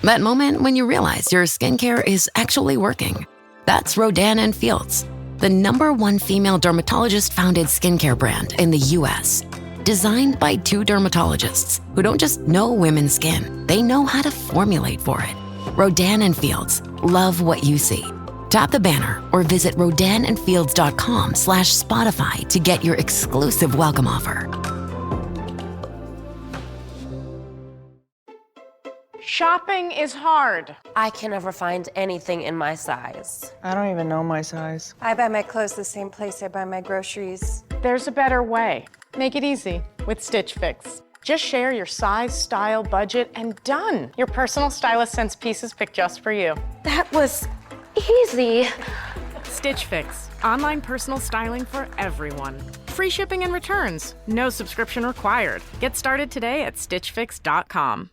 That moment when you realize your skincare is actually working. That's Rodan & Fields, the #1 female dermatologist-founded skincare brand in the U.S. Designed by 2 dermatologists who don't just know women's skin, they know how to formulate for it. Rodan & Fields, love what you see. Tap the banner or visit rodanandfields.com/Spotify to get your exclusive welcome offer. Shopping is hard. I can never find anything in my size. I don't even know my size. I buy my clothes the same place I buy my groceries. There's a better way. Make it easy with Stitch Fix. Just share your size, style, budget, and done. Your personal stylist sends pieces picked just for you. That was easy. Stitch Fix. Online personal styling for everyone. Free shipping and returns. No subscription required. Get started today at stitchfix.com.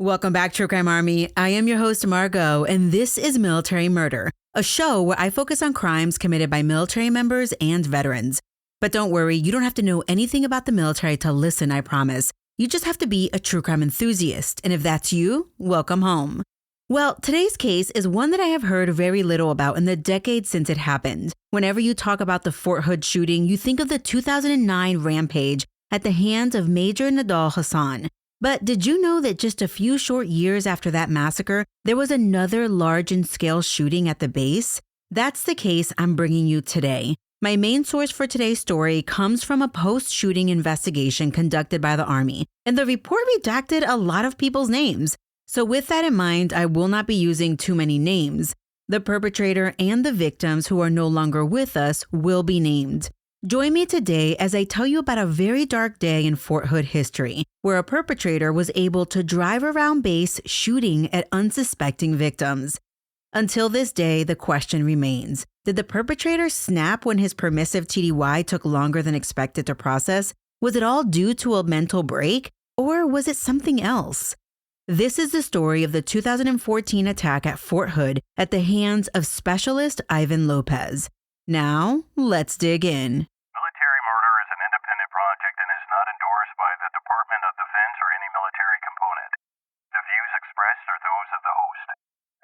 Welcome back, True Crime Army. I am your host, Margot, and this is Military Murder, a show where I focus on crimes committed by military members and veterans. But don't worry, you don't have to know anything about the military to listen, I promise. You just have to be a true crime enthusiast, and if that's you, welcome home. Well, today's case is one that I have heard very little about in the decades since it happened. Whenever you talk about the Fort Hood shooting, you think of the 2009 rampage at the hands of Major Nadal Hassan. But did you know that just a few short years after that massacre, there was another large-in-scale shooting at the base? That's the case I'm bringing you today. My main source for today's story comes from a post-shooting investigation conducted by the Army, and the report redacted a lot of people's names. So with that in mind, I will not be using too many names. The perpetrator and the victims who are no longer with us will be named. Join me today as I tell you about a very dark day in Fort Hood history, where a perpetrator was able to drive around base shooting at unsuspecting victims. Until this day, the question remains, did the perpetrator snap when his permissive TDY took longer than expected to process? Was it all due to a mental break, or was it something else? This is the story of the 2014 attack at Fort Hood at the hands of Specialist Ivan Lopez. Now, let's dig in. Military murder is an independent project and is not endorsed by the Department of Defense or any military component. The views expressed are those of the host.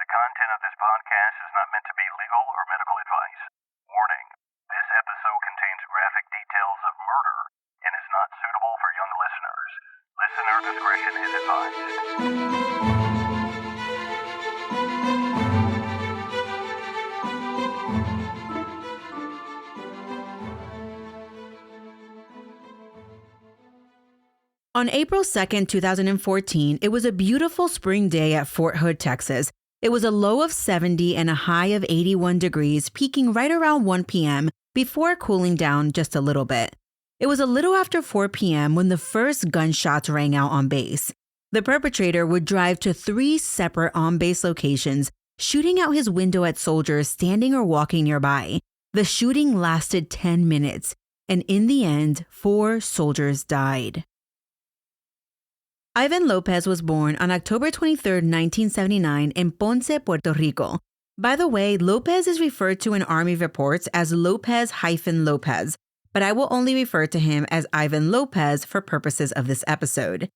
The content of this podcast is not meant to be legal or medical advice. Warning, this episode contains graphic details of murder and is not suitable for young listeners. Listener discretion is advised. On April 2nd, 2014, it was a beautiful spring day at Fort Hood, Texas. It was a low of 70 and a high of 81 degrees, peaking right around 1 p.m. before cooling down just a little bit. It was a little after 4 p.m. when the first gunshots rang out on base. The perpetrator would drive to 3 separate on-base locations, shooting out his window at soldiers standing or walking nearby. The shooting lasted 10 minutes, and in the end, 4 soldiers died. Ivan Lopez was born on October 23, 1979 in Ponce, Puerto Rico. By the way, Lopez is referred to in Army reports as Lopez-Lopez, but I will only refer to him as Ivan Lopez for purposes of this episode.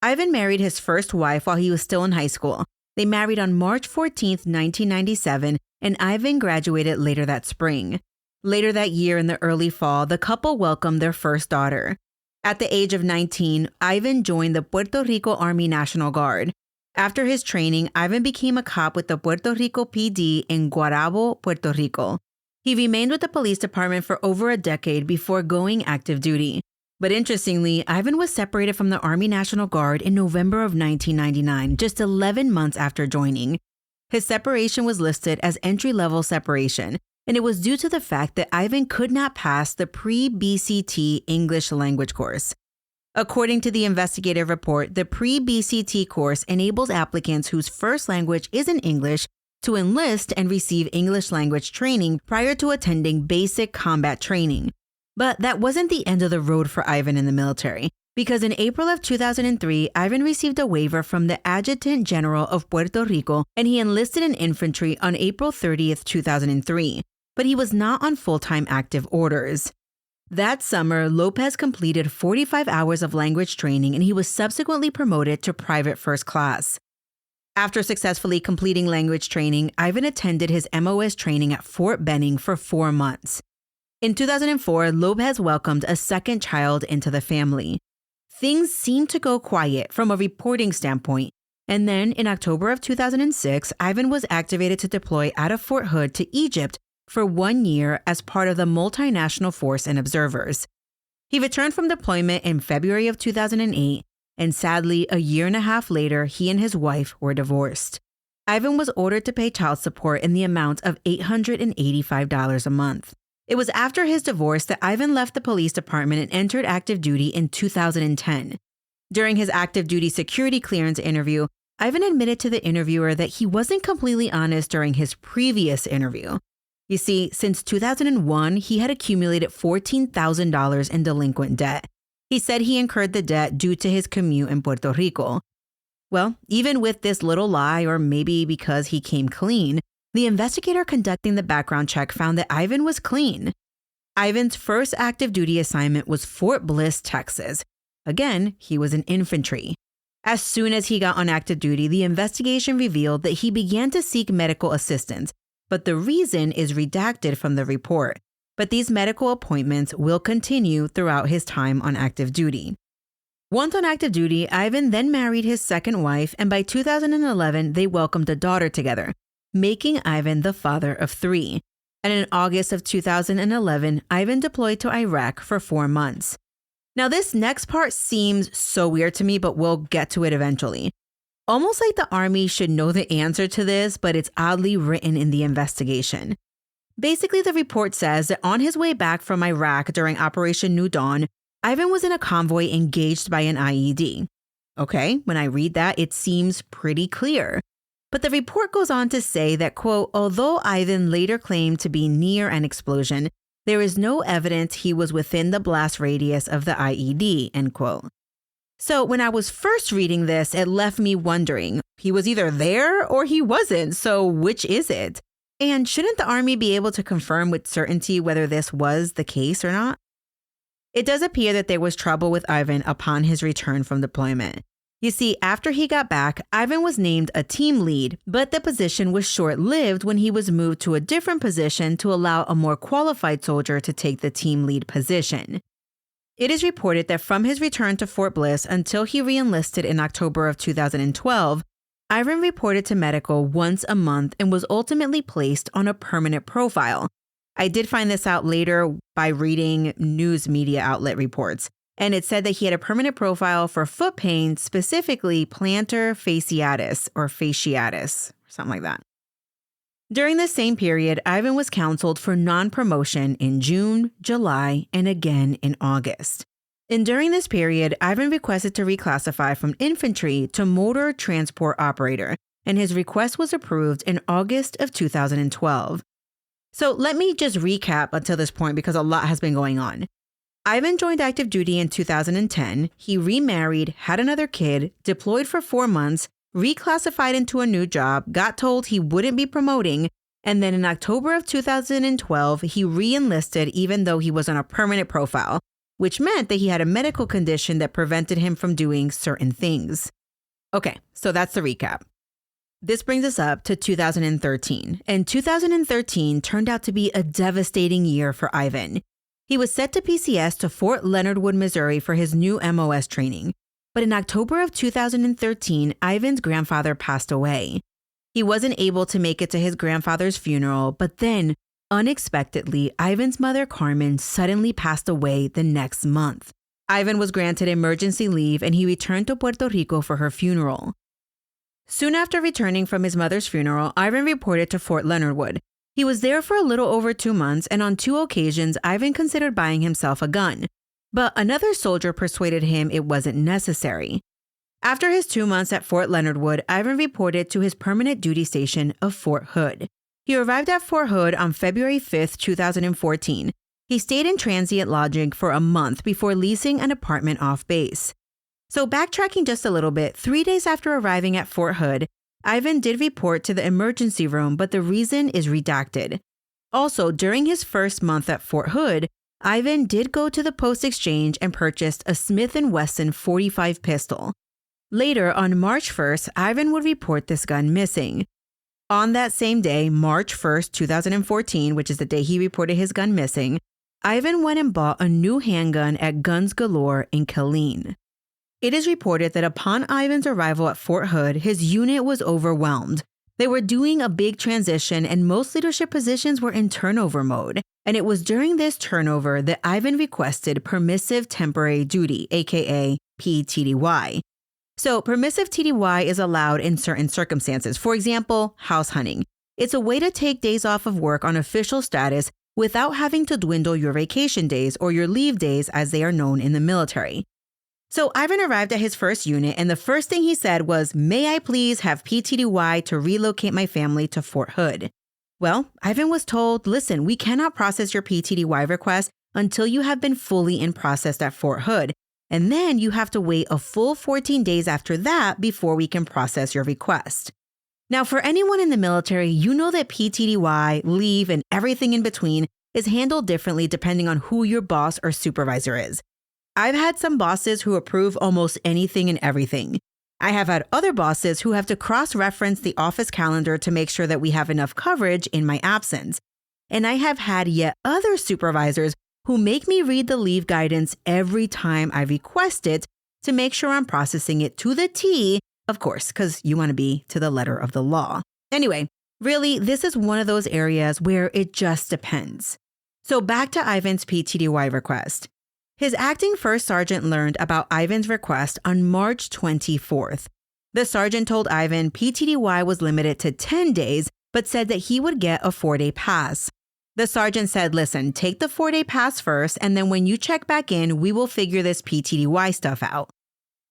Ivan married his first wife while he was still in high school. They married on March 14, 1997, and Ivan graduated later that spring. Later that year in the early fall, the couple welcomed their first daughter. At the age of 19, Ivan joined the Puerto Rico Army National Guard. After his training, Ivan became a cop with the Puerto Rico PD in Guarabo, Puerto Rico. He remained with the police department for over a decade before going active duty. But interestingly, Ivan was separated from the Army National Guard in November of 1999, just 11 months after joining. His separation was listed as entry-level separation, and it was due to the fact that Ivan could not pass the pre-BCT English language course. According to the investigative report, the pre-BCT course enables applicants whose first language isn't English to enlist and receive English language training prior to attending basic combat training. But that wasn't the end of the road for Ivan in the military, because in April of 2003, Ivan received a waiver from the Adjutant General of Puerto Rico, and he enlisted in infantry on April 30th, 2003. But he was not on full-time active orders. That summer, Lopez completed 45 hours of language training, and he was subsequently promoted to private first class. After successfully completing language training, Ivan attended his MOS training at Fort Benning for 4 months. In 2004, Lopez welcomed a second child into the family. Things seemed to go quiet from a reporting standpoint, and then in October of 2006, Ivan was activated to deploy out of Fort Hood to Egypt for 1 year as part of the multinational force and observers. He returned from deployment in February of 2008, and sadly, a year and a half later, he and his wife were divorced. Ivan was ordered to pay child support in the amount of $885 a month. It was after his divorce that Ivan left the police department and entered active duty in 2010. During his active duty security clearance interview, Ivan admitted to the interviewer that he wasn't completely honest during his previous interview. You see, since 2001, he had accumulated $14,000 in delinquent debt. He said he incurred the debt due to his commute in Puerto Rico. Well, even with this little lie, or maybe because he came clean, the investigator conducting the background check found that Ivan was clean. Ivan's first active duty assignment was Fort Bliss, Texas. Again, he was in infantry. As soon as he got on active duty, the investigation revealed that he began to seek medical assistance, but the reason is redacted from the report. But these medical appointments will continue throughout his time on active duty. Once on active duty, Ivan then married his second wife, and by 2011, they welcomed a daughter together, making Ivan the father of 3. And in August of 2011, Ivan deployed to Iraq for 4 months. Now, this next part seems so weird to me, but we'll get to it eventually. Almost like the Army should know the answer to this, but it's oddly written in the investigation. Basically, the report says that on his way back from Iraq during Operation New Dawn, Ivan was in a convoy engaged by an IED. Okay, when I read that, it seems pretty clear. But the report goes on to say that, quote, although Ivan later claimed to be near an explosion, there is no evidence he was within the blast radius of the IED, end quote. So when I was first reading this, it left me wondering, he was either there or he wasn't, so which is it? And shouldn't the Army be able to confirm with certainty whether this was the case or not? It does appear that there was trouble with Ivan upon his return from deployment. You see, after he got back, Ivan was named a team lead, but the position was short-lived when he was moved to a different position to allow a more qualified soldier to take the team lead position. It is reported that from his return to Fort Bliss until he re-enlisted in October of 2012, Ivan reported to medical once a month and was ultimately placed on a permanent profile. I did find this out later by reading news media outlet reports, and it said that he had a permanent profile for foot pain, specifically plantar fasciitis, something like that. During the same period, Ivan was counseled for non-promotion in June, July, and again in August. And during this period, Ivan requested to reclassify from infantry to motor transport operator, and his request was approved in August of 2012. So let me just recap until this point because a lot has been going on. Ivan joined active duty in 2010. He remarried, had another kid, deployed for 4 months, reclassified into a new job, got told he wouldn't be promoting, and then in October of 2012, he re-enlisted even though he was on a permanent profile, which meant that he had a medical condition that prevented him from doing certain things. Okay, so that's the recap. This brings us up to 2013, and 2013 turned out to be a devastating year for Ivan. He was set to PCS to Fort Leonard Wood, Missouri for his new MOS training, but in October of 2013, Ivan's grandfather passed away. He wasn't able to make it to his grandfather's funeral, but then, unexpectedly, Ivan's mother, Carmen, suddenly passed away the next month. Ivan was granted emergency leave and he returned to Puerto Rico for her funeral. Soon after returning from his mother's funeral, Ivan reported to Fort Leonard Wood. He was there for a little over 2 months, and on 2 occasions, Ivan considered buying himself a gun. But another soldier persuaded him it wasn't necessary. After his 2 months at Fort Leonard Wood, Ivan reported to his permanent duty station of Fort Hood. He arrived at Fort Hood on February 5, 2014. He stayed in transient lodging for a month before leasing an apartment off base. So backtracking just a little bit, 3 days after arriving at Fort Hood, Ivan did report to the emergency room, but the reason is redacted. Also, during his first month at Fort Hood, Ivan did go to the post exchange and purchased a Smith & Wesson .45 pistol. Later, on March 1st, Ivan would report this gun missing. On that same day, March 1st, 2014, which is the day he reported his gun missing, Ivan went and bought a new handgun at Guns Galore in Killeen. It is reported that upon Ivan's arrival at Fort Hood, his unit was overwhelmed. They were doing a big transition and most leadership positions were in turnover mode. And it was during this turnover that Ivan requested permissive temporary duty, aka PTDY. So permissive TDY is allowed in certain circumstances. For example, house hunting. It's a way to take days off of work on official status without having to dwindle your vacation days or your leave days as they are known in the military. So Ivan arrived at his first unit and the first thing he said was, "May I please have PTDY to relocate my family to Fort Hood?" Well, Ivan was told, "Listen, we cannot process your PTDY request until you have been fully in process at Fort Hood. And then you have to wait a full 14 days after that before we can process your request." Now, for anyone in the military, you know that PTDY, leave, and everything in between is handled differently depending on who your boss or supervisor is. I've had some bosses who approve almost anything and everything. I have had other bosses who have to cross-reference the office calendar to make sure that we have enough coverage in my absence. And I have had yet other supervisors who make me read the leave guidance every time I request it to make sure I'm processing it to the T, of course, because you want to be to the letter of the law. Anyway, really, this is one of those areas where it just depends. So back to Ivan's PTDY request. His acting first sergeant learned about Ivan's request on March 24th. The sergeant told Ivan PTDY was limited to 10 days, but said that he would get a 4-day pass. The sergeant said, "Listen, take the 4-day pass first, and then when you check back in, we will figure this PTDY stuff out."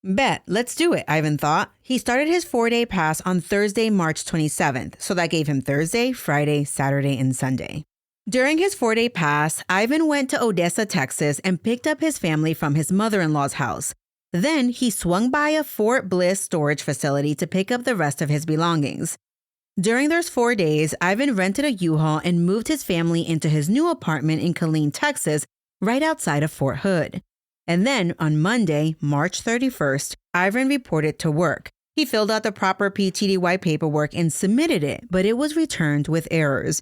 Bet, let's do it, Ivan thought. He started his 4-day pass on Thursday, March 27th, so that gave him Thursday, Friday, Saturday, and Sunday. During his 4-day pass, Ivan went to Odessa, Texas, and picked up his family from his mother-in-law's house. Then he swung by a Fort Bliss storage facility to pick up the rest of his belongings. During those 4 days, Ivan rented a U-Haul and moved his family into his new apartment in Killeen, Texas, right outside of Fort Hood. And then on Monday, March 31st, Ivan reported to work. He filled out the proper PTDY paperwork and submitted it, but it was returned with errors.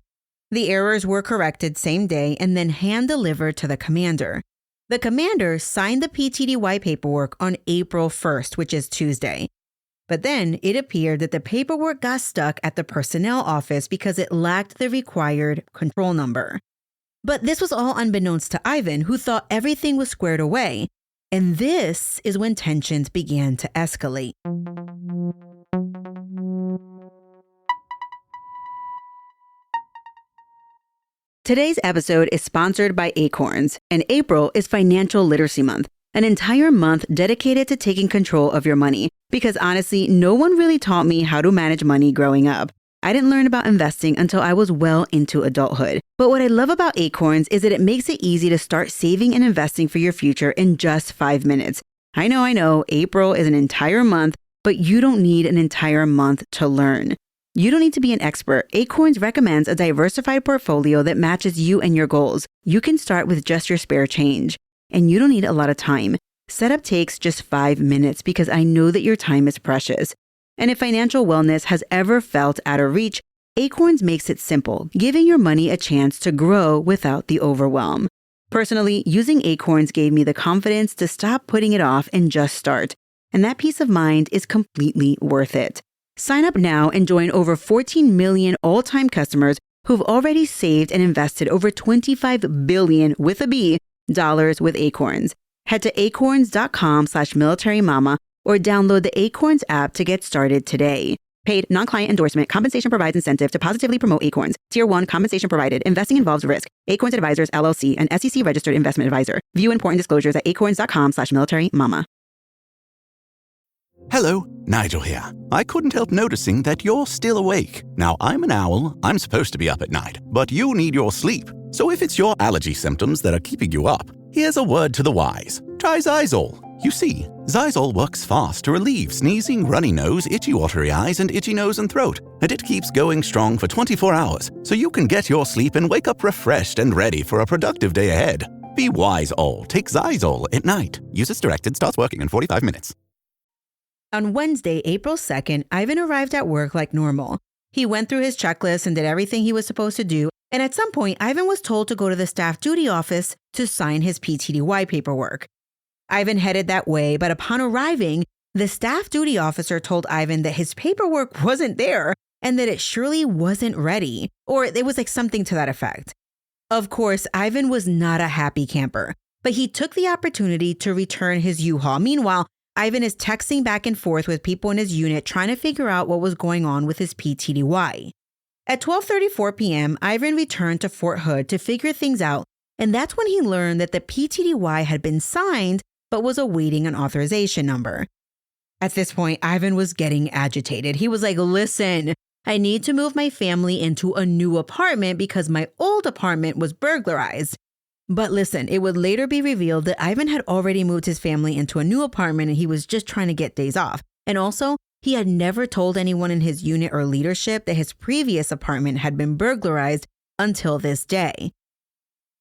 The errors were corrected same day and then hand-delivered to the commander. The commander signed the PTDY paperwork on April 1st, which is Tuesday. But then it appeared that the paperwork got stuck at the personnel office because it lacked the required control number. But this was all unbeknownst to Ivan, who thought everything was squared away. And this is when tensions began to escalate. Today's episode is sponsored by Acorns, and April is Financial Literacy Month, an entire month dedicated to taking control of your money. Because honestly, no one really taught me how to manage money growing up. I didn't learn about investing until I was well into adulthood. But what I love about Acorns is that it makes it easy to start saving and investing for your future in just 5 minutes. I know, April is an entire month, but you don't need an entire month to learn. You don't need to be an expert. Acorns recommends a diversified portfolio that matches you and your goals. You can start with just your spare change. And you don't need a lot of time. Setup takes just 5 minutes because I know that your time is precious. And if financial wellness has ever felt out of reach, Acorns makes it simple, giving your money a chance to grow without the overwhelm. Personally, using Acorns gave me the confidence to stop putting it off and just start. And that peace of mind is completely worth it. Sign up now and join over 14 million all-time customers who've already saved and invested over $25 billion with a B dollars with Acorns. Head to acorns.com/militarymama or download the Acorns app to get started today. Paid non-client endorsement. Compensation provides incentive to positively promote Acorns. Tier 1 compensation provided. Investing involves risk. Acorns Advisors LLC, an SEC registered investment advisor. View important disclosures at acorns.com/militarymama. Hello, Nigel here. I couldn't help noticing that you're still awake. Now, I'm an owl. I'm supposed to be up at night, but you need your sleep. So if it's your allergy symptoms that are keeping you up, here's a word to the wise. Try Xyzal. You see, Xyzal works fast to relieve sneezing, runny nose, itchy watery eyes, and itchy nose and throat. And it keeps going strong for 24 hours, so you can get your sleep and wake up refreshed and ready for a productive day ahead. Be wise, all. Take Xyzal at night. Use as directed. Starts working in 45 minutes. On Wednesday, April 2nd, Ivan arrived at work like normal. He went through his checklist and did everything he was supposed to do, and at some point, Ivan was told to go to the staff duty office to sign his PTDY paperwork. Ivan headed that way, but upon arriving, the staff duty officer told Ivan that his paperwork wasn't there and that it surely wasn't ready, or it was like something to that effect. Of course, Ivan was not a happy camper, but he took the opportunity to return his U-Haul. Meanwhile, Ivan is texting back and forth with people in his unit trying to figure out what was going on with his PTDY. At 12:34 p.m., Ivan returned to Fort Hood to figure things out, and that's when he learned that the PTDY had been signed but was awaiting an authorization number. At this point, Ivan was getting agitated. He was like, listen, I need to move my family into a new apartment because my old apartment was burglarized. But listen, it would later be revealed that Ivan had already moved his family into a new apartment and he was just trying to get days off. And also, he had never told anyone in his unit or leadership that his previous apartment had been burglarized until this day.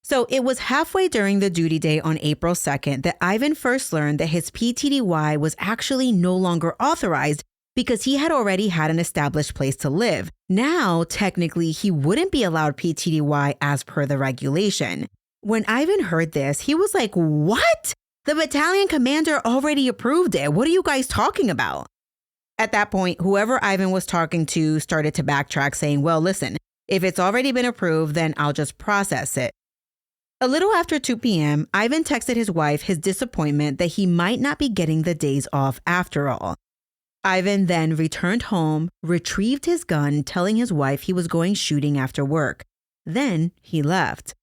So it was halfway during the duty day on April 2nd that Ivan first learned that his PTDY was actually no longer authorized because he had already had an established place to live. Now, technically, he wouldn't be allowed PTDY as per the regulation. When Ivan heard this, he was like, what? The battalion commander already approved it. What are you guys talking about? At that point, whoever Ivan was talking to started to backtrack saying, well, listen, if it's already been approved, then I'll just process it. A little after 2 p.m., Ivan texted his wife his disappointment that he might not be getting the days off after all. Ivan then returned home, retrieved his gun, telling his wife he was going shooting after work. Then he left.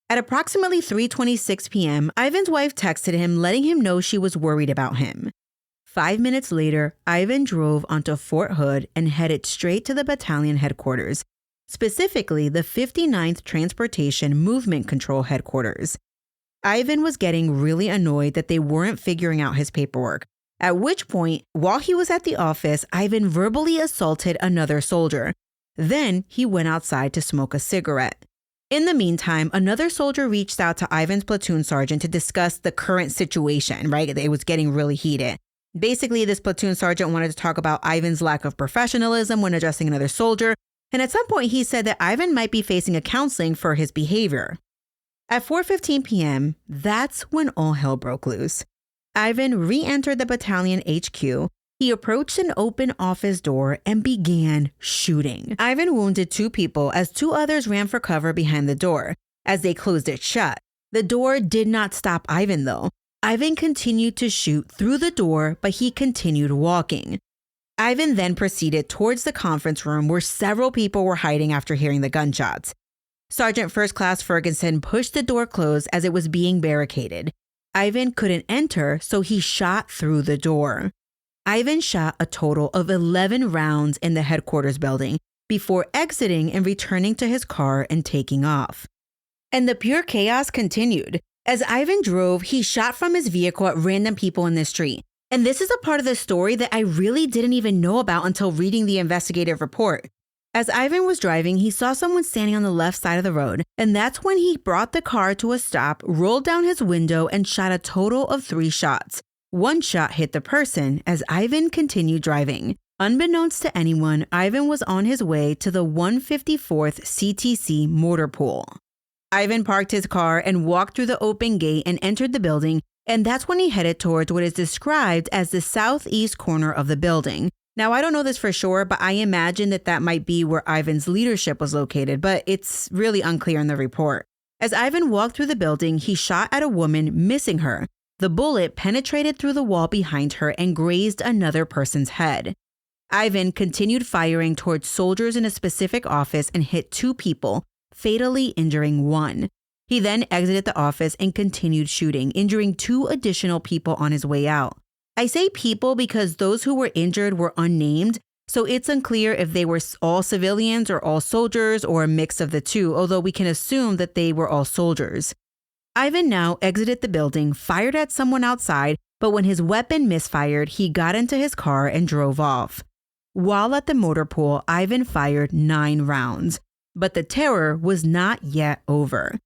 At approximately 3:26 p.m., Ivan's wife texted him, letting him know she was worried about him. 5 minutes later, Ivan drove onto Fort Hood and headed straight to the battalion headquarters, specifically the 59th Transportation Movement Control Headquarters. Ivan was getting really annoyed that they weren't figuring out his paperwork, at which point, while he was at the office, Ivan verbally assaulted another soldier. Then he went outside to smoke a cigarette. In the meantime, another soldier reached out to Ivan's platoon sergeant to discuss the current situation, right? It was getting really heated. Basically, this platoon sergeant wanted to talk about Ivan's lack of professionalism when addressing another soldier, and at some point he said that Ivan might be facing a counseling for his behavior. At 4:15 p.m., that's when all hell broke loose. Ivan re-entered the battalion HQ. He approached an open office door and began shooting. Ivan wounded 2 people as 2 others ran for cover behind the door. As they closed it shut, the door did not stop Ivan though. Ivan continued to shoot through the door, but he continued walking. Ivan then proceeded towards the conference room where several people were hiding after hearing the gunshots. Sergeant First Class Ferguson pushed the door closed as it was being barricaded. Ivan couldn't enter, so he shot through the door. Ivan shot a total of 11 rounds in the headquarters building before exiting and returning to his car and taking off. And the pure chaos continued. As Ivan drove, he shot from his vehicle at random people in the street. And this is a part of the story that I really didn't even know about until reading the investigative report. As Ivan was driving, he saw someone standing on the left side of the road, and that's when he brought the car to a stop, rolled down his window, and shot a total of 3 shots. 1 shot hit the person as Ivan continued driving. Unbeknownst to anyone, Ivan was on his way to the 154th CTC mortar pool. Ivan parked his car and walked through the open gate and entered the building, and that's when he headed towards what is described as the southeast corner of the building. Now, I don't know this for sure, but I imagine that might be where Ivan's leadership was located, but it's really unclear in the report. As Ivan walked through the building, he shot at a woman, missing her. The bullet penetrated through the wall behind her and grazed another person's head. Ivan continued firing towards soldiers in a specific office and hit 2 people, fatally injuring 1. He then exited the office and continued shooting, injuring 2 additional people on his way out. I say people because those who were injured were unnamed, so it's unclear if they were all civilians or all soldiers or a mix of the 2, although we can assume that they were all soldiers. Ivan now exited the building, fired at someone outside, but when his weapon misfired, he got into his car and drove off. While at the motor pool, Ivan fired 9 rounds, but the terror was not yet over.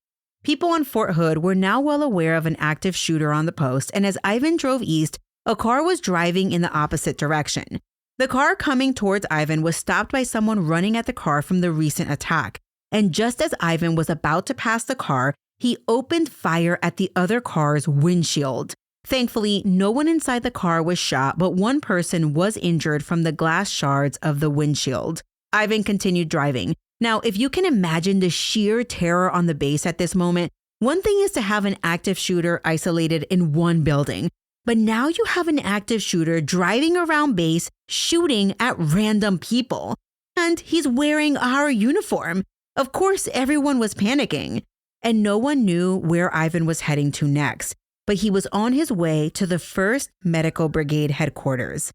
People in Fort Hood were now well aware of an active shooter on the post, and as Ivan drove east, A car was driving in the opposite direction. The car coming towards Ivan was stopped by someone running at the car from the recent attack. And just as Ivan was about to pass the car, he opened fire at the other car's windshield. Thankfully, no one inside the car was shot, but one person was injured from the glass shards of the windshield. Ivan continued driving. Now, if you can imagine the sheer terror on the base at this moment, one thing is to have an active shooter isolated in one building. But now you have an active shooter driving around base, shooting at random people. And he's wearing our uniform. Of course, everyone was panicking. And no one knew where Ivan was heading to next. But he was on his way to the 1st Medical Brigade headquarters.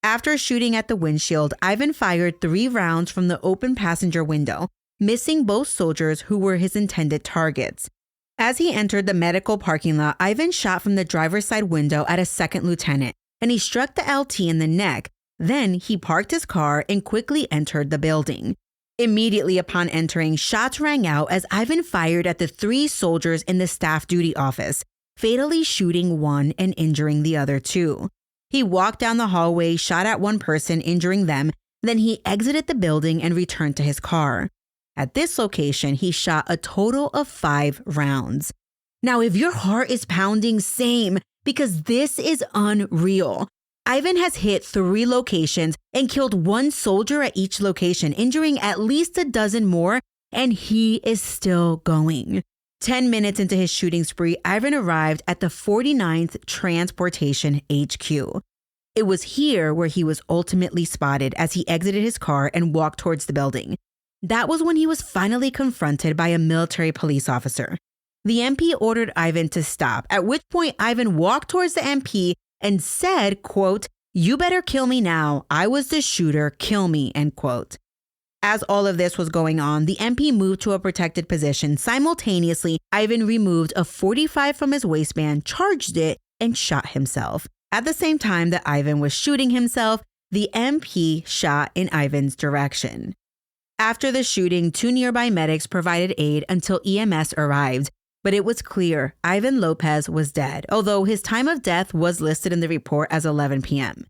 After shooting at the windshield, Ivan fired 3 rounds from the open passenger window, missing both soldiers who were his intended targets. As he entered the medical parking lot, Ivan shot from the driver's side window at a second lieutenant, and he struck the LT in the neck. Then he parked his car and quickly entered the building. Immediately upon entering, shots rang out as Ivan fired at the 3 soldiers in the staff duty office, fatally shooting one and injuring the other 2. He walked down the hallway, shot at one person, injuring them. Then he exited the building and returned to his car. At this location, he shot a total of 5 rounds. Now, if your heart is pounding, same, because this is unreal. Ivan has hit 3 locations and killed 1 soldier at each location, injuring at least a dozen more, and he is still going. 10 minutes into his shooting spree, Ivan arrived at the 49th Transportation HQ. It was here where he was ultimately spotted as he exited his car and walked towards the building. That was when he was finally confronted by a military police officer. The MP ordered Ivan to stop, at which point Ivan walked towards the MP and said, quote, "You better kill me now. I was the shooter. Kill me," end quote. As all of this was going on, the MP moved to a protected position. Simultaneously, Ivan removed a .45 from his waistband, charged it, and shot himself. At the same time that Ivan was shooting himself, the MP shot in Ivan's direction. After the shooting, 2 nearby medics provided aid until EMS arrived, but it was clear Ivan Lopez was dead, although his time of death was listed in the report as 11 p.m.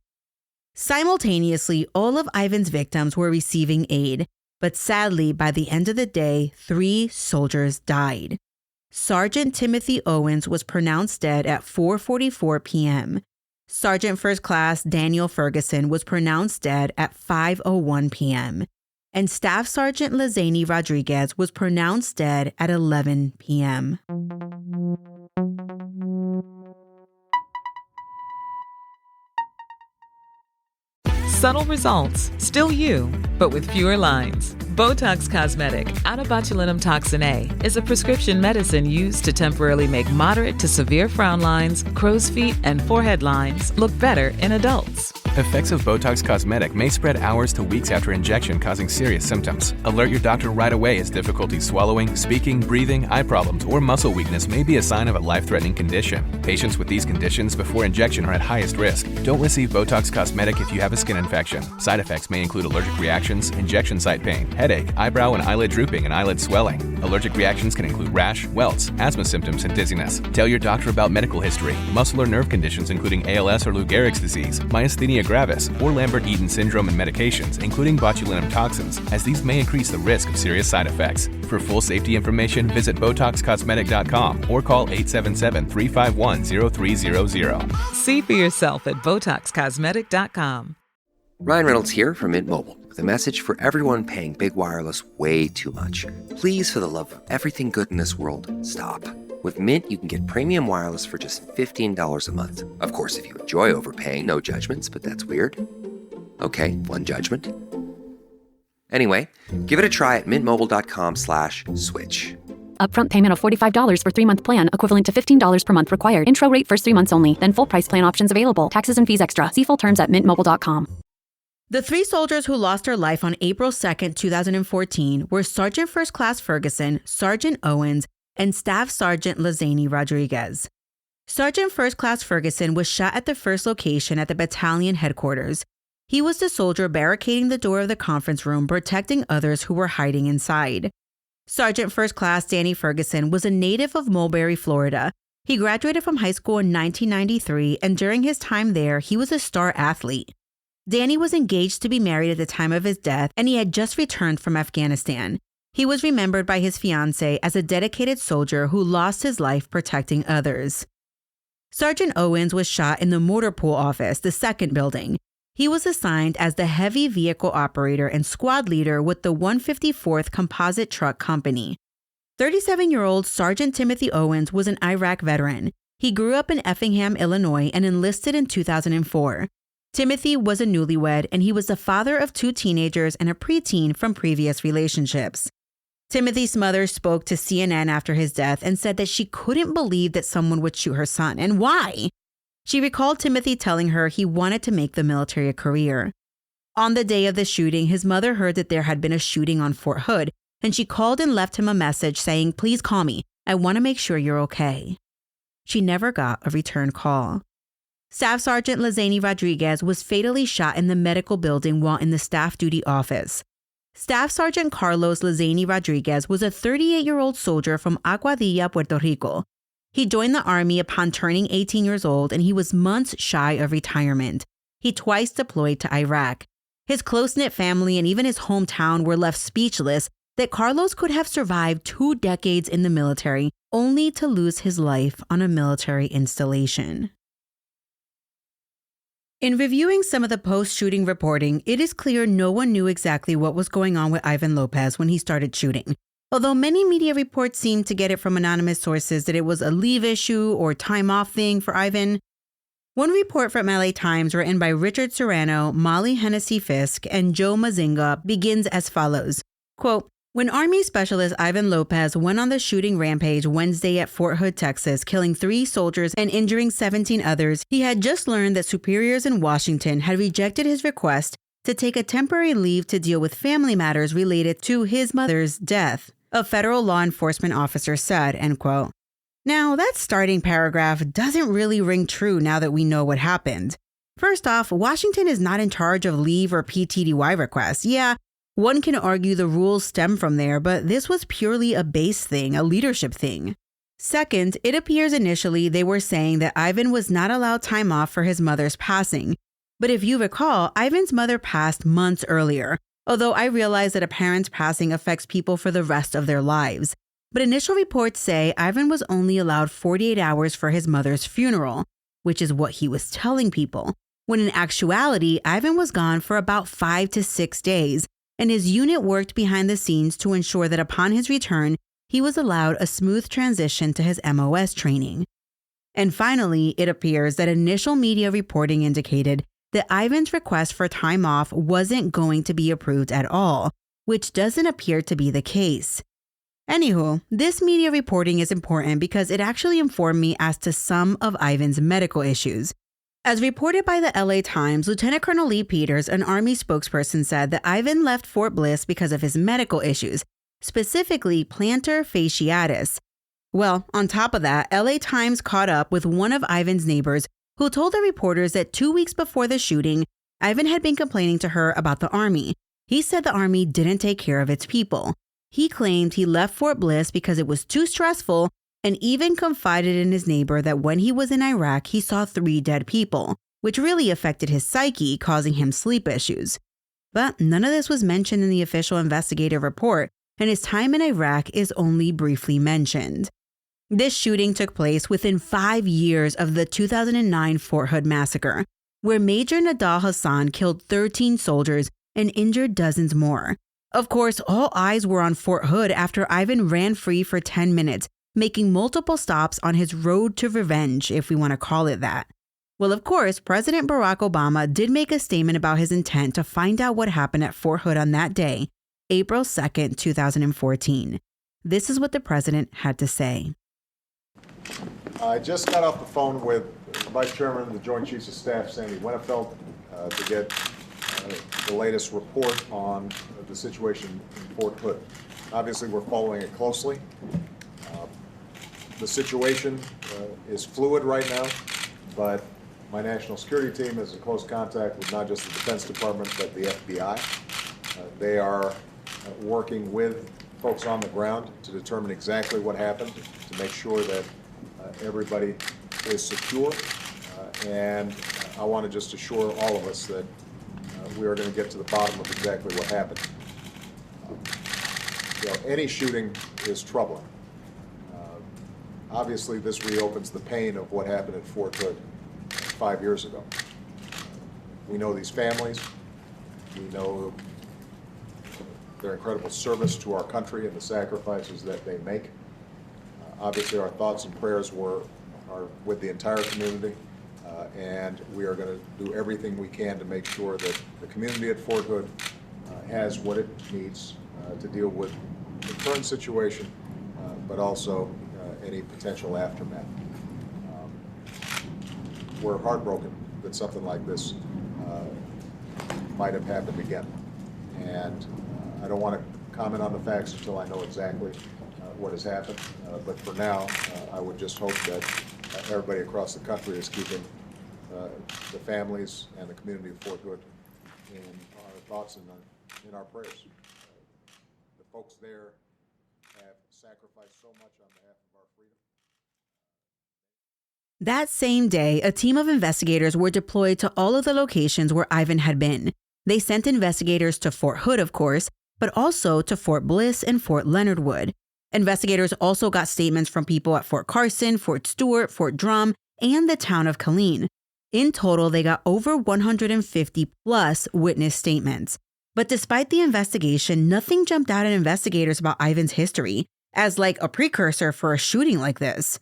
Simultaneously, all of Ivan's victims were receiving aid, but sadly, by the end of the day, 3 soldiers died. Sergeant Timothy Owens was pronounced dead at 4:44 p.m. Sergeant First Class Daniel Ferguson was pronounced dead at 5:01 p.m. And Staff Sergeant Lazaney-Rodriguez was pronounced dead at 11 p.m. Subtle results, still you, but with fewer lines. Botox Cosmetic, out of botulinum toxin A, is a prescription medicine used to temporarily make moderate to severe frown lines, crow's feet, and forehead lines look better in adults. Effects of Botox Cosmetic may spread hours to weeks after injection, causing serious symptoms. Alert your doctor right away as difficulty swallowing, speaking, breathing, eye problems, or muscle weakness may be a sign of a life-threatening condition. Patients with these conditions before injection are at highest risk. Don't receive Botox Cosmetic if you have a skin infection. Side effects may include allergic reactions, injection site pain, headache, eyebrow and eyelid drooping, and eyelid swelling. Allergic reactions can include rash, welts, asthma symptoms, and dizziness. Tell your doctor about medical history, muscle or nerve conditions including ALS or Lou Gehrig's disease, myasthenia gravis, or Lambert-Eaton syndrome, and medications, including botulinum toxins, as these may increase the risk of serious side effects. For full safety information, visit BotoxCosmetic.com or call 877-351-0300. See for yourself at BotoxCosmetic.com. Ryan Reynolds here from Mint Mobile with a message for everyone paying big wireless way too much. Please, for the love of everything good in this world, stop. With Mint, you can get premium wireless for just $15 a month. Of course, if you enjoy overpaying, no judgments, but that's weird. Okay, one judgment. Anyway, give it a try at mintmobile.com/switch. Upfront payment of $45 for 3-month plan, equivalent to $15 per month required. Intro rate first 3 months only, then full price plan options available. Taxes and fees extra. See full terms at mintmobile.com. The 3 soldiers who lost their life on April 2nd, 2014 were Sergeant First Class Ferguson, Sergeant Owens, and Staff Sergeant Lazaney-Rodriguez. Sergeant First Class Ferguson was shot at the first location at the battalion headquarters. He was the soldier barricading the door of the conference room, protecting others who were hiding inside. Sergeant First Class Danny Ferguson was a native of Mulberry, Florida. He graduated from high school in 1993, and during his time there, he was a star athlete. Danny was engaged to be married at the time of his death, and he had just returned from Afghanistan. He was remembered by his fiancée as a dedicated soldier who lost his life protecting others. Sergeant Owens was shot in the motor pool office, the second building. He was assigned as the heavy vehicle operator and squad leader with the 154th Composite Truck Company. 37-year-old Sergeant Timothy Owens was an Iraq veteran. He grew up in Effingham, Illinois, and enlisted in 2004. Timothy was a newlywed, and he was the father of 2 teenagers and a preteen from previous relationships. Timothy's mother spoke to CNN after his death and said that she couldn't believe that someone would shoot her son, and why? She recalled Timothy telling her he wanted to make the military a career. On the day of the shooting, his mother heard that there had been a shooting on Fort Hood, and she called and left him a message saying, "Please call me. I want to make sure you're okay." She never got a return call. Staff Sergeant Lazaney-Rodriguez was fatally shot in the medical building while in the staff duty office. Staff Sergeant Carlos Lazaney-Rodriguez was a 38-year-old soldier from Aguadilla, Puerto Rico. He joined the Army upon turning 18 years old, and he was months shy of retirement. He twice deployed to Iraq. His close-knit family and even his hometown were left speechless that Carlos could have survived 2 decades in the military, only to lose his life on a military installation. In reviewing some of the post-shooting reporting, it is clear no one knew exactly what was going on with Ivan Lopez when he started shooting. Although many media reports seem to get it from anonymous sources that it was a leave issue or time off thing for Ivan. One report from LA Times written by Richard Serrano, Molly Hennessy Fisk, and Joe Mazinga begins as follows. Quote, "When Army Specialist Ivan Lopez went on the shooting rampage Wednesday at Fort Hood, Texas, killing 3 soldiers and injuring 17 others, he had just learned that superiors in Washington had rejected his request to take a temporary leave to deal with family matters related to his mother's death," a federal law enforcement officer said, end quote. Now, that starting paragraph doesn't really ring true now that we know what happened. First off, Washington is not in charge of leave or PTDY requests. Yeah, one can argue the rules stem from there, but this was purely a base thing, a leadership thing. Second, it appears initially they were saying that Ivan was not allowed time off for his mother's passing. But if you recall, Ivan's mother passed months earlier, although I realize that a parent's passing affects people for the rest of their lives. But initial reports say Ivan was only allowed 48 hours for his mother's funeral, which is what he was telling people, when in actuality, Ivan was gone for about 5 to 6 days, and his unit worked behind the scenes to ensure that upon his return, he was allowed a smooth transition to his MOS training. And finally, it appears that initial media reporting indicated that Ivan's request for time off wasn't going to be approved at all, which doesn't appear to be the case. Anywho, this media reporting is important because it actually informed me as to some of Ivan's medical issues. As reported by the LA Times, Lieutenant Colonel Lee Peters, an Army spokesperson, said that Ivan left Fort Bliss because of his medical issues, specifically plantar fasciitis. Well, on top of that, LA Times caught up with one of Ivan's neighbors who told the reporters that 2 weeks before the shooting, Ivan had been complaining to her about the Army. He said the Army didn't take care of its people. He claimed he left Fort Bliss because it was too stressful, and even confided in his neighbor that when he was in Iraq, he saw 3 dead people, which really affected his psyche, causing him sleep issues. But none of this was mentioned in the official investigative report, and his time in Iraq is only briefly mentioned. This shooting took place within 5 years of the 2009 Fort Hood massacre, where Major Nadal Hassan killed 13 soldiers and injured dozens more. Of course, all eyes were on Fort Hood after Ivan ran free for 10 minutes, making multiple stops on his road to revenge, if we want to call it that. Well, of course, President Barack Obama did make a statement about his intent to find out what happened at Fort Hood on that day, April 2nd, 2014. This is what the president had to say. I just got off the phone with Vice Chairman of the Joint Chiefs of Staff, Sandy Winnefeld, to get the latest report on the situation in Fort Hood. Obviously, we're following it closely. The situation is fluid right now, but my national security team is in close contact with not just the Defense Department, but the FBI. They are working with folks on the ground to determine exactly what happened, to make sure that everybody is secure, and I want to just assure all of us that we are going to get to the bottom of exactly what happened. Any shooting is troubling. Obviously, this reopens the pain of what happened at Fort Hood 5 years ago. We know these families. We know their incredible service to our country and the sacrifices that they make. Obviously, our thoughts and prayers are with the entire community, and we are going to do everything we can to make sure that the community at Fort Hood has what it needs to deal with the current situation, but also any potential aftermath. We're heartbroken that something like this might have happened again. And I don't want to comment on the facts until I know exactly what has happened. But for now, I would just hope that everybody across the country is keeping the families and the community of Fort Hood in our thoughts and in our prayers. The folks there have sacrificed so much on behalf of our freedom. That same day, a team of investigators were deployed to all of the locations where Ivan had been. They sent investigators to Fort Hood, of course, but also to Fort Bliss and Fort Leonard Wood. Investigators also got statements from people at Fort Carson, Fort Stewart, Fort Drum, and the town of Killeen. In total, they got over 150 plus witness statements. But despite the investigation, nothing jumped out at investigators about Ivan's history as like a precursor for a shooting like this.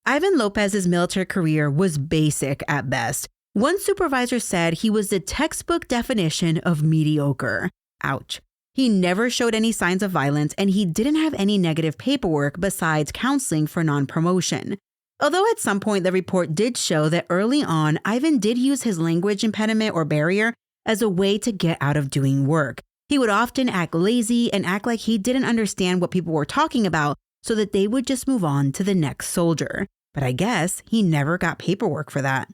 Ivan Lopez's military career was basic at best. One supervisor said he was the textbook definition of mediocre. Ouch. He never showed any signs of violence, and he didn't have any negative paperwork besides counseling for non-promotion. Although at some point the report did show that early on, Ivan did use his language impediment or barrier as a way to get out of doing work. He would often act lazy and act like he didn't understand what people were talking about so that they would just move on to the next soldier. But I guess he never got paperwork for that.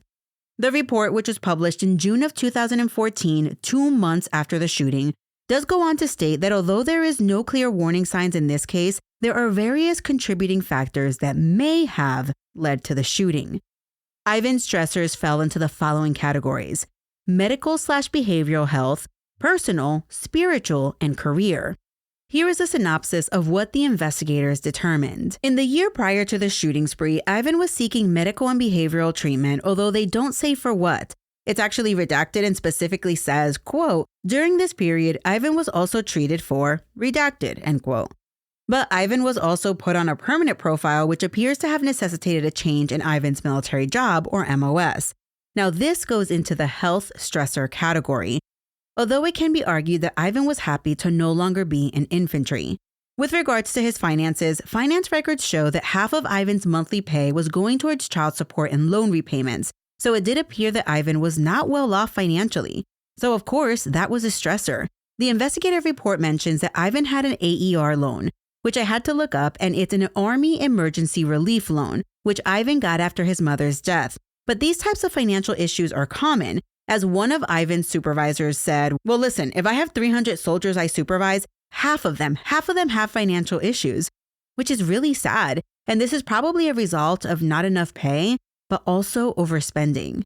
The report, which was published in June of 2014, 2 months after the shooting, does go on to state that although there is no clear warning signs in this case, there are various contributing factors that may have led to the shooting. Ivan's stressors fell into the following categories: medical/behavioral health, personal, spiritual, and career. Here is a synopsis of what the investigators determined. In the year prior to the shooting spree, Ivan was seeking medical and behavioral treatment, although they don't say for what. It's actually redacted and specifically says, quote, during this period, Ivan was also treated for redacted, end quote. But Ivan was also put on a permanent profile, which appears to have necessitated a change in Ivan's military job, or MOS. Now, this goes into the health stressor category, although it can be argued that Ivan was happy to no longer be in infantry. With regards to his finances, finance records show that half of Ivan's monthly pay was going towards child support and loan repayments, so it did appear that Ivan was not well off financially. So of course, that was a stressor. The investigative report mentions that Ivan had an AER loan, which I had to look up, and it's an Army Emergency Relief Loan, which Ivan got after his mother's death. But these types of financial issues are common, as one of Ivan's supervisors said, well, listen, if I have 300 soldiers I supervise, half of them have financial issues, which is really sad. And this is probably a result of not enough pay, but also overspending.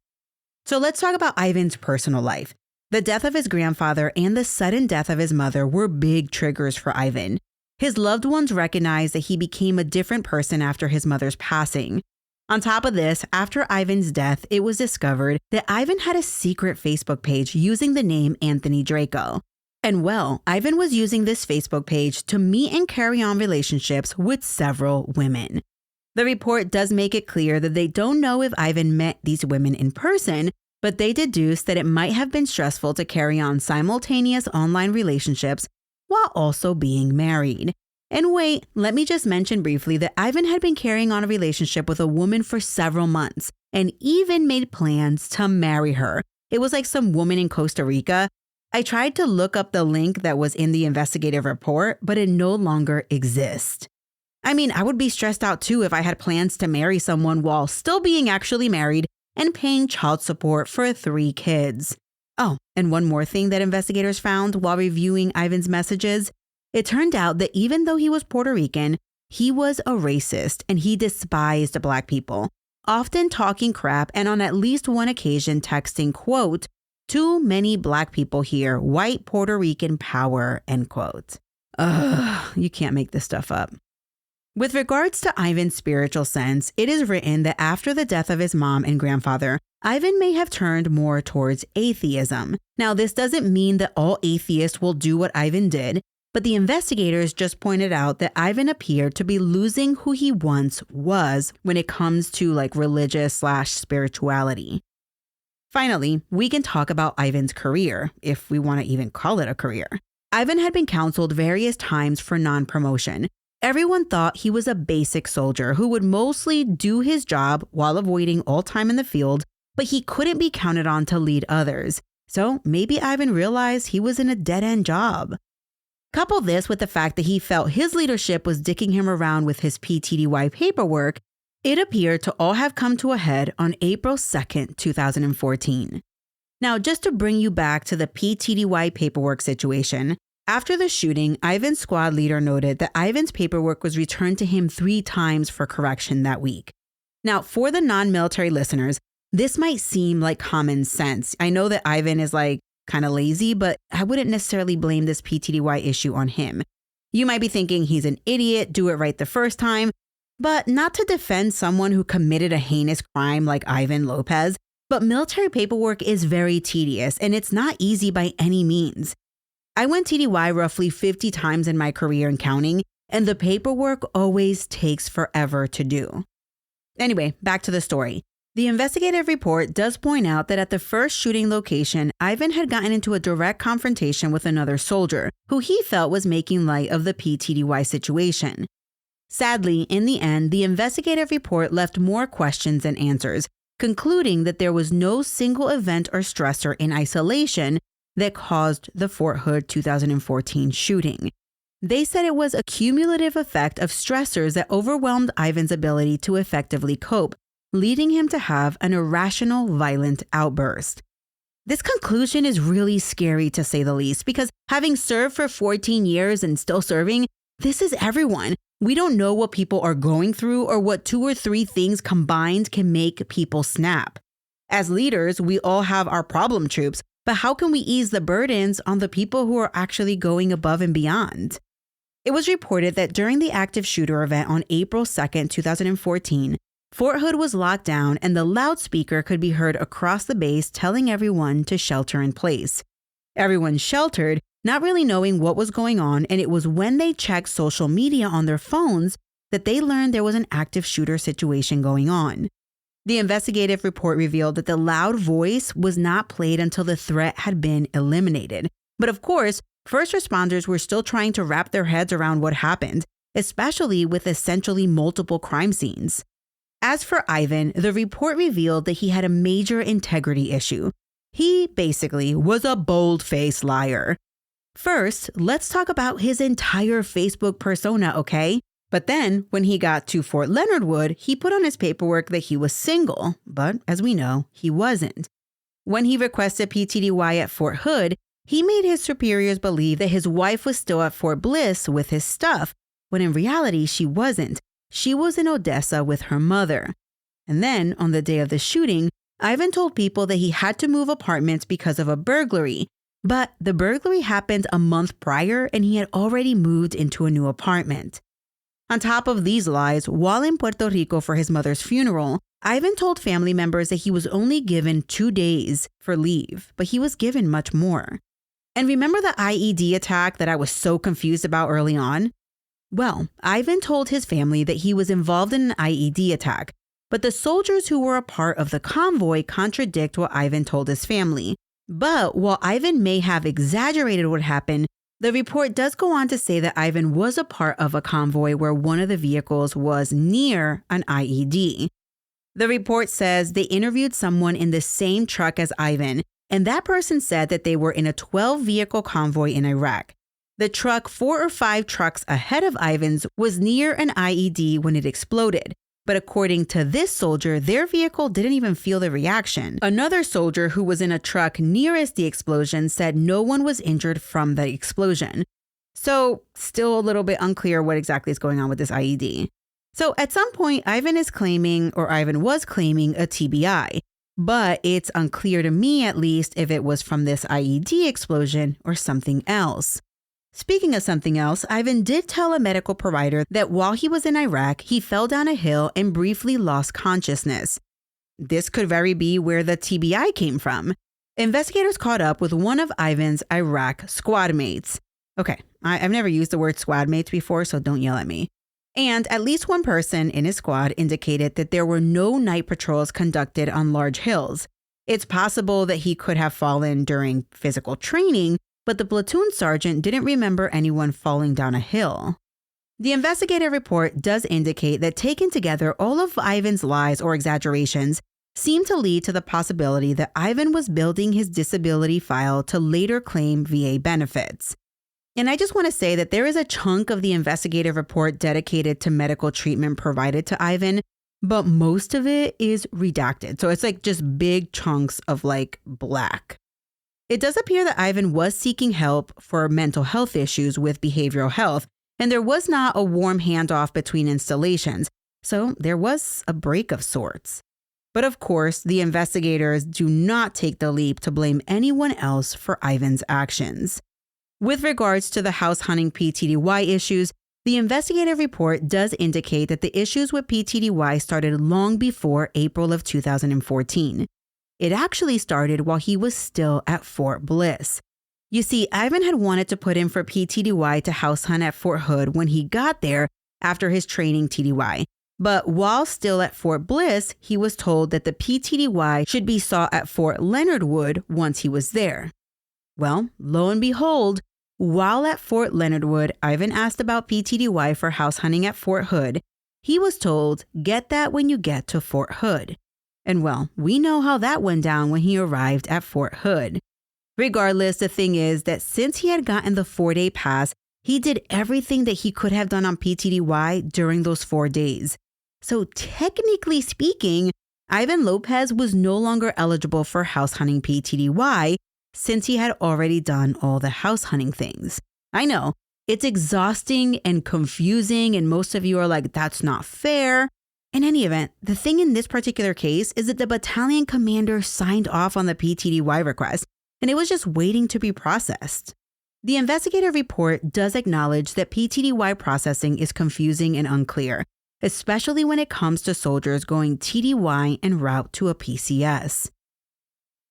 So let's talk about Ivan's personal life. The death of his grandfather and the sudden death of his mother were big triggers for Ivan. His loved ones recognized that he became a different person after his mother's passing. On top of this, after Ivan's death, it was discovered that Ivan had a secret Facebook page using the name Anthony Draco. And well, Ivan was using this Facebook page to meet and carry on relationships with several women. The report does make it clear that they don't know if Ivan met these women in person, but they deduce that it might have been stressful to carry on simultaneous online relationships while also being married. And wait, let me just mention briefly that Ivan had been carrying on a relationship with a woman for several months and even made plans to marry her. It was like some woman in Costa Rica. I tried to look up the link that was in the investigative report, but it no longer exists. I mean, I would be stressed out too if I had plans to marry someone while still being actually married and paying child support for 3 kids. Oh, and one more thing that investigators found while reviewing Ivan's messages. It turned out that even though he was Puerto Rican, he was a racist and he despised Black people, often talking crap and on at least one occasion texting, quote, "Too many Black people here, white Puerto Rican power," end quote. Ugh, you can't make this stuff up. With regards to Ivan's spiritual sense, it is written that after the death of his mom and grandfather, Ivan may have turned more towards atheism. Now, this doesn't mean that all atheists will do what Ivan did, but the investigators just pointed out that Ivan appeared to be losing who he once was when it comes to like religious/spirituality. Finally, we can talk about Ivan's career, if we want to even call it a career. Ivan had been counseled various times for non-promotion. Everyone thought he was a basic soldier who would mostly do his job while avoiding all time in the field, but he couldn't be counted on to lead others. So maybe Ivan realized he was in a dead-end job. Couple this with the fact that he felt his leadership was dicking him around with his PTDY paperwork, it appeared to all have come to a head on April 2nd, 2014. Now, just to bring you back to the PTDY paperwork situation, after the shooting, Ivan's squad leader noted that Ivan's paperwork was returned to him 3 times for correction that week. Now, for the non-military listeners, this might seem like common sense. I know that Ivan is like kind of lazy, but I wouldn't necessarily blame this PTDY issue on him. You might be thinking he's an idiot, do it right the first time, but not to defend someone who committed a heinous crime like Ivan Lopez, but military paperwork is very tedious and it's not easy by any means. I went TDY roughly 50 times in my career and counting, and the paperwork always takes forever to do. Anyway, back to the story. The investigative report does point out that at the first shooting location, Ivan had gotten into a direct confrontation with another soldier who he felt was making light of the PTDY situation. Sadly, in the end, the investigative report left more questions than answers, concluding that there was no single event or stressor in isolation that caused the Fort Hood 2014 shooting. They said it was a cumulative effect of stressors that overwhelmed Ivan's ability to effectively cope, leading him to have an irrational, violent outburst. This conclusion is really scary to say the least, because having served for 14 years and still serving, this is everyone. We don't know what people are going through or what 2 or 3 things combined can make people snap. As leaders, we all have our problem troops, but how can we ease the burdens on the people who are actually going above and beyond? It was reported that during the active shooter event on April 2nd, 2014, Fort Hood was locked down and the loudspeaker could be heard across the base telling everyone to shelter in place. Everyone sheltered, not really knowing what was going on, and it was when they checked social media on their phones that they learned there was an active shooter situation going on. The investigative report revealed that the loud voice was not played until the threat had been eliminated. But of course, first responders were still trying to wrap their heads around what happened, especially with essentially multiple crime scenes. As for Ivan, the report revealed that he had a major integrity issue. He basically was a bold-faced liar. First, let's talk about his entire Facebook persona, okay? But then, when he got to Fort Leonard Wood, he put on his paperwork that he was single, but as we know, he wasn't. When he requested PTDY at Fort Hood, he made his superiors believe that his wife was still at Fort Bliss with his stuff, when in reality she wasn't. She was in Odessa with her mother. And then, on the day of the shooting, Ivan told people that he had to move apartments because of a burglary, but the burglary happened a month prior and he had already moved into a new apartment. On top of these lies, while in Puerto Rico for his mother's funeral, Ivan told family members that he was only given 2 days for leave, but he was given much more. And remember the IED attack that I was so confused about early on? Well, Ivan told his family that he was involved in an IED attack, but the soldiers who were a part of the convoy contradict what Ivan told his family. But while Ivan may have exaggerated what happened, the report does go on to say that Ivan was a part of a convoy where one of the vehicles was near an IED. The report says they interviewed someone in the same truck as Ivan, and that person said that they were in a 12-vehicle convoy in Iraq. The truck 4 or 5 trucks ahead of Ivan's was near an IED when it exploded. But according to this soldier, their vehicle didn't even feel the reaction. Another soldier who was in a truck nearest the explosion said no one was injured from the explosion. So still a little bit unclear what exactly is going on with this IED. So at some point, Ivan was claiming a TBI, but it's unclear to me at least if it was from this IED explosion or something else. Speaking of something else, Ivan did tell a medical provider that while he was in Iraq, he fell down a hill and briefly lost consciousness. This could very be where the TBI came from. Investigators caught up with one of Ivan's Iraq squad mates. Okay, I've never used the word squad mates before, so don't yell at me. And at least one person in his squad indicated that there were no night patrols conducted on large hills. It's possible that he could have fallen during physical training, but the platoon sergeant didn't remember anyone falling down a hill. The investigative report does indicate that taken together, all of Ivan's lies or exaggerations seem to lead to the possibility that Ivan was building his disability file to later claim VA benefits. And I just want to say that there is a chunk of the investigative report dedicated to medical treatment provided to Ivan, but most of it is redacted. So it's like just big chunks of like black. It does appear that Ivan was seeking help for mental health issues with behavioral health, and there was not a warm handoff between installations, so there was a break of sorts. But of course, the investigators do not take the leap to blame anyone else for Ivan's actions. With regards to the house hunting PTDY issues, the investigative report does indicate that the issues with PTDY started long before April of 2014. It actually started while he was still at Fort Bliss. You see, Ivan had wanted to put in for PTDY to house hunt at Fort Hood when he got there after his training TDY. But while still at Fort Bliss, he was told that the PTDY should be sought at Fort Leonard Wood once he was there. Well, lo and behold, while at Fort Leonard Wood, Ivan asked about PTDY for house hunting at Fort Hood. He was told, get that when you get to Fort Hood. And well, we know how that went down when he arrived at Fort Hood. Regardless, the thing is that since he had gotten the 4-day pass, he did everything that he could have done on PTDY during those 4 days. So technically speaking, Ivan Lopez was no longer eligible for house hunting PTDY since he had already done all the house hunting things. I know, it's exhausting and confusing, and most of you are like, that's not fair. In any event, the thing in this particular case is that the battalion commander signed off on the PTDY request, and it was just waiting to be processed. The investigative report does acknowledge that PTDY processing is confusing and unclear, especially when it comes to soldiers going TDY en route to a PCS.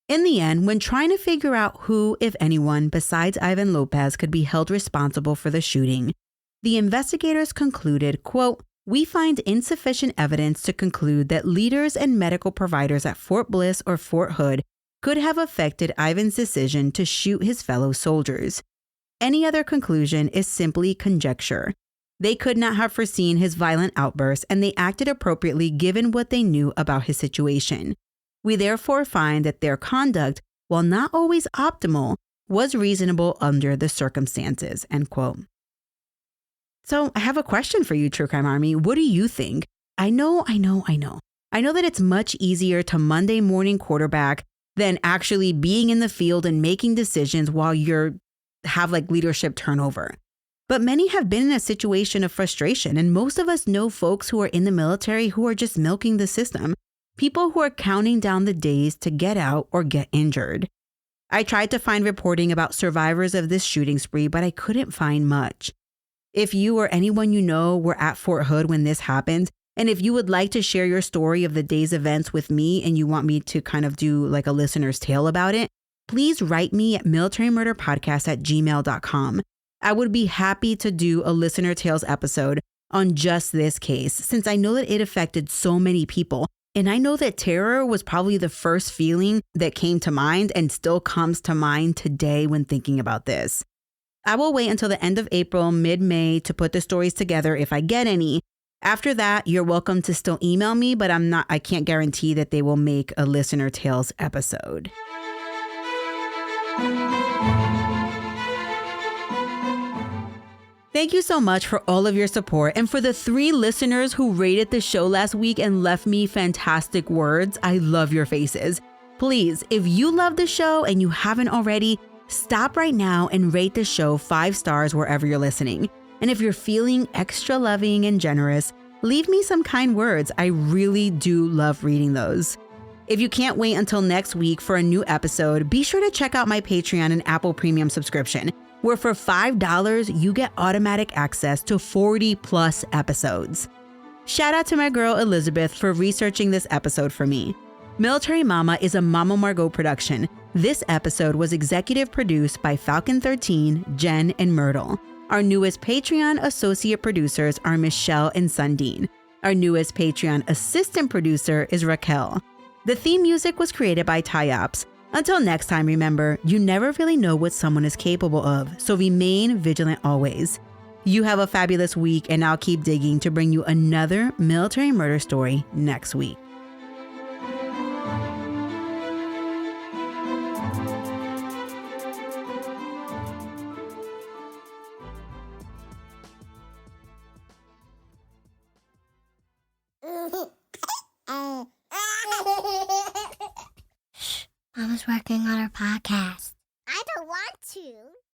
In the end, when trying to figure out who, if anyone, besides Ivan Lopez could be held responsible for the shooting, the investigators concluded, quote, "We find insufficient evidence to conclude that leaders and medical providers at Fort Bliss or Fort Hood could have affected Ivan's decision to shoot his fellow soldiers. Any other conclusion is simply conjecture. They could not have foreseen his violent outbursts, and they acted appropriately given what they knew about his situation. We therefore find that their conduct, while not always optimal, was reasonable under the circumstances," end quote. So I have a question for you, True Crime Army. What do you think? I know that it's much easier to Monday morning quarterback than actually being in the field and making decisions while have like leadership turnover. But many have been in a situation of frustration, and most of us know folks who are in the military who are just milking the system, people who are counting down the days to get out or get injured. I tried to find reporting about survivors of this shooting spree, but I couldn't find much. If you or anyone you know were at Fort Hood when this happened, and if you would like to share your story of the day's events with me and you want me to kind of do like a listener's tale about it, please write me at militarymurderpodcast@gmail.com. I would be happy to do a listener tales episode on just this case, since I know that it affected so many people. And I know that terror was probably the first feeling that came to mind and still comes to mind today when thinking about this. I will wait until the end of April, mid-May to put the stories together if I get any. After that, you're welcome to still email me, but I can't guarantee that they will make a listener tales episode. Thank you so much for all of your support, and for the 3 listeners who rated the show last week and left me fantastic words. I love your faces. Please, if you love the show and you haven't already, Stop right now and rate the show 5 stars wherever you're listening. And if you're feeling extra loving and generous, leave me some kind words. I really do love reading those. If you can't wait until next week for a new episode, be sure to check out my Patreon and Apple Premium subscription, where for $5, you get automatic access to 40 plus episodes. Shout out to my girl Elizabeth for researching this episode for me. Military Mama is a Mama Margot production. This episode was executive produced by Falcon 13, Jen, and Myrtle. Our newest Patreon associate producers are Michelle and Sundine. Our newest Patreon assistant producer is Raquel. The theme music was created by Tyops. Until next time, remember, you never really know what someone is capable of, so remain vigilant always. You have a fabulous week, and I'll keep digging to bring you another military murder story next week. Mama's working on her podcast.